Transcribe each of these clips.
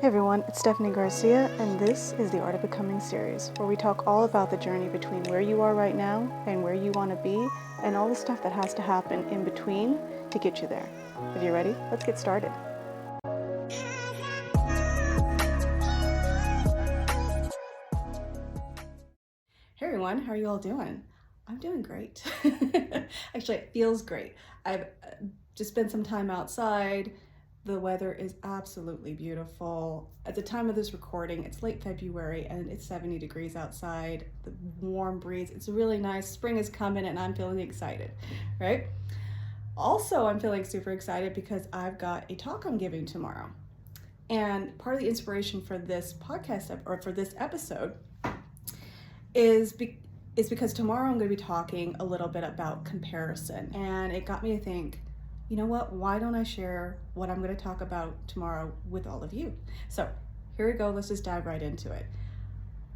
Hey everyone, it's Stefanie Garcia, and this is the Art of Becoming series, where we talk all about the journey between where you are right now and where you want to be, and all the stuff that has to happen in between to get you there. If you're ready, let's get started. Hey everyone, how are you all doing? I'm doing great. Actually, it feels great. I've just spent some time outside. The weather is absolutely beautiful. At the time of this recording, it's late February and it's 70 degrees outside. The warm breeze, it's really nice. Spring is coming and I'm feeling excited, right? Also, I'm feeling super excited because I've got a talk I'm giving tomorrow. And part of the inspiration for this podcast or for this episode is because tomorrow I'm going to be talking a little bit about comparison. And it got me to think, you know what, why don't I share what I'm going to talk about tomorrow with all of you? So here we go, let's just dive right into it.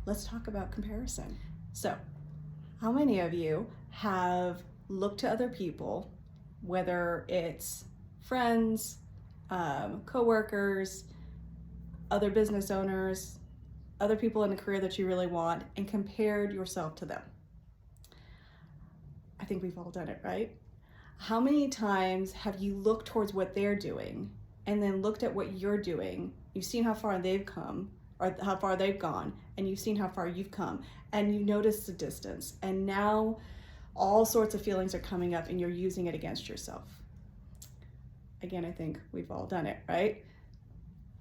Let's talk about comparison. So how many of you have looked to other people, whether it's friends, coworkers, other business owners, other people in a career that you really want, and compared yourself to them? I think we've all done it, right? How many times have you looked towards what they're doing and then looked at what you're doing? You've seen how far they've come or how far they've gone, and you've seen how far you've come, and you notice the distance, and now all sorts of feelings are coming up and you're using it against yourself. Again, I think we've all done it, right?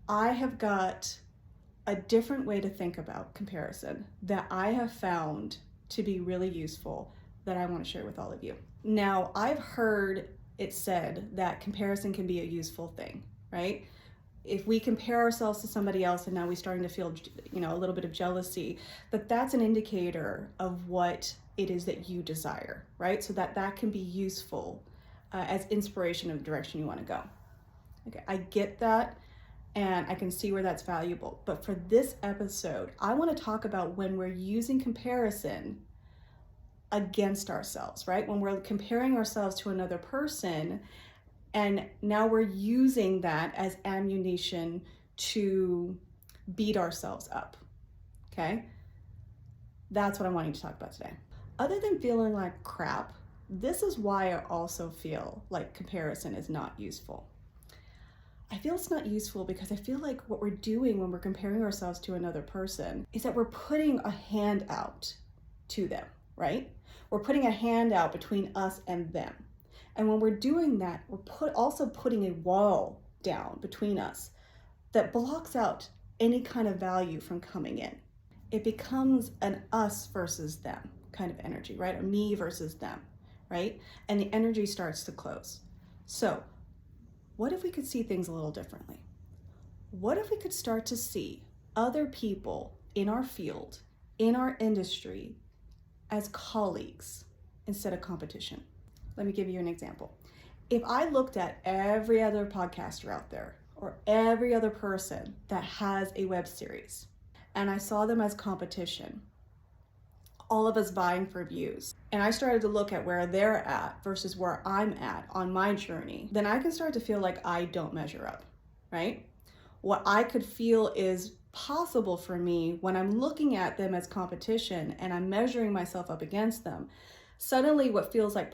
I have got a different way to think about comparison that I have found to be really useful that I want to share with all of you. Now, I've heard it said that comparison can be a useful thing, right? If we compare ourselves to somebody else and now we're starting to feel, a little bit of jealousy, that's an indicator of what it is that you desire, right? So that can be useful as inspiration of the direction you want to go. Okay, I get that. And I can see where that's valuable. But for this episode, I want to talk about when we're using comparison against ourselves, right? When we're comparing ourselves to another person, and now we're using that as ammunition to beat ourselves up, okay? That's what I'm wanting to talk about today. Other than feeling like crap, this is why I also feel like comparison is not useful. I feel it's not useful because I feel like what we're doing when we're comparing ourselves to another person is that we're putting a hand out to them, right? We're putting a hand out between us and them. And when we're doing that, we're also putting a wall down between us that blocks out any kind of value from coming in. It becomes an us versus them kind of energy, right? A me versus them, right? And the energy starts to close. So what if we could see things a little differently? What if we could start to see other people in our field, in our industry, as colleagues instead of competition? Let me give you an example. If I looked at every other podcaster out there or every other person that has a web series and I saw them as competition, all of us vying for views, and I started to look at where they're at versus where I'm at on my journey, then I can start to feel like I don't measure up, right? What I could feel is possible for me when I'm looking at them as competition and I'm measuring myself up against them, suddenly what feels like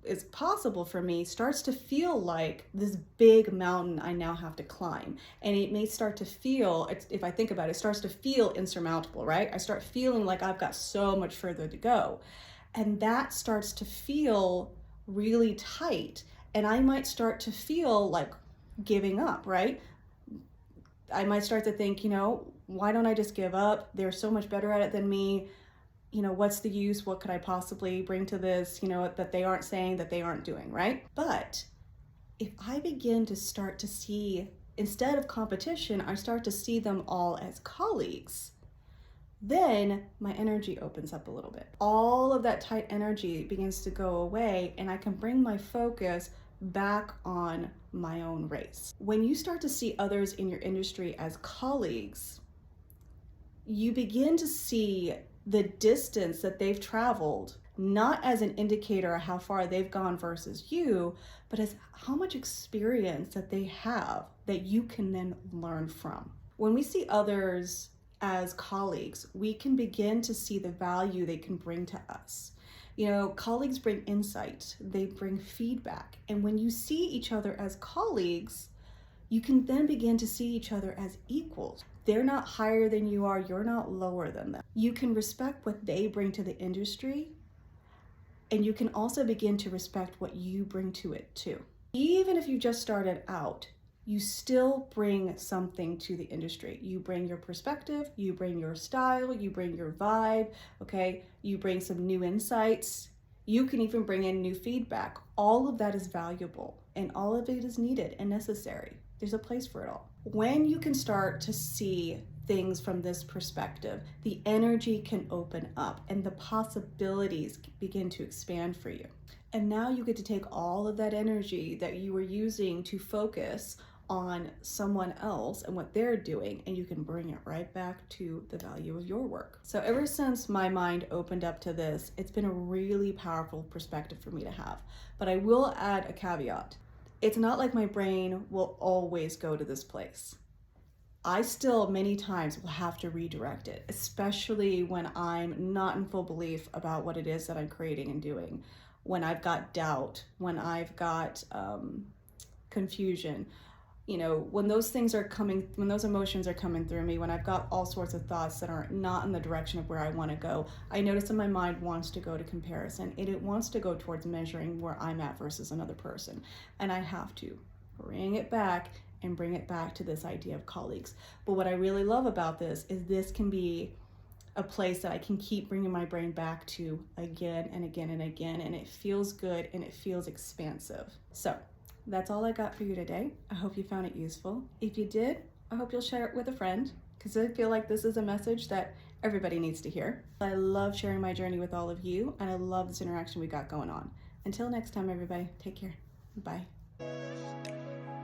is possible for me starts to feel like this big mountain I now have to climb. And it may start to feel, if I think about it, it starts to feel insurmountable, right? I start feeling like I've got so much further to go. And that starts to feel really tight. And I might start to feel like giving up, right? I might start to think, why don't I just give up? They're so much better at it than me. What's the use? What could I possibly bring to this, that they aren't saying, that they aren't doing, right? But if I begin to start to see, instead of competition, I start to see them all as colleagues, then my energy opens up a little bit. All of that tight energy begins to go away and I can bring my focus back on my own race. When you start to see others in your industry as colleagues, you begin to see the distance that they've traveled, not as an indicator of how far they've gone versus you, but as how much experience that they have that you can then learn from. When we see others as colleagues, we can begin to see the value they can bring to us. You know, colleagues bring insight, they bring feedback. And when you see each other as colleagues, you can then begin to see each other as equals. They're not higher than you are, you're not lower than them. You can respect what they bring to the industry, and you can also begin to respect what you bring to it too. Even if you just started out, you still bring something to the industry. You bring your perspective, you bring your style, you bring your vibe, okay? You bring some new insights. You can even bring in new feedback. All of that is valuable, and all of it is needed and necessary. There's a place for it all. When you can start to see things from this perspective, the energy can open up and the possibilities begin to expand for you. And now you get to take all of that energy that you were using to focus on someone else and what they're doing, and you can bring it right back to the value of your work. So ever since my mind opened up to this, it's been a really powerful perspective for me to have. But I will add a caveat. It's not like my brain will always go to this place. I still many times will have to redirect it, especially when I'm not in full belief about what it is that I'm creating and doing. When I've got doubt, when I've got confusion, you know, when those things are coming, when those emotions are coming through me, when I've got all sorts of thoughts that are not in the direction of where I want to go, I notice that my mind wants to go to comparison, and it wants to go towards measuring where I'm at versus another person. And I have to bring it back and bring it back to this idea of colleagues. But what I really love about this is this can be a place that I can keep bringing my brain back to again and again and again, and it feels good and it feels expansive. So that's all I got for you today. I hope you found it useful. If you did, I hope you'll share it with a friend, because I feel like this is a message that everybody needs to hear. I love sharing my journey with all of you, and I love this interaction we got going on. Until next time, everybody, take care. Bye.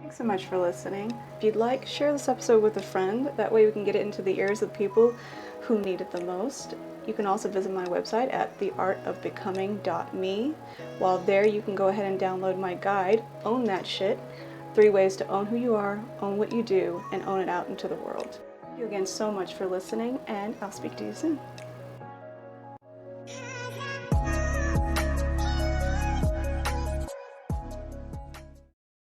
Thanks so much for listening. If you'd like, share this episode with a friend. That way we can get it into the ears of people who need it the most. You can also visit my website at theartofbecoming.me. While there, you can go ahead and download my guide, Own That Shit, 3 ways to own who you are, own what you do, and own it out into the world. Thank you again so much for listening, and I'll speak to you soon.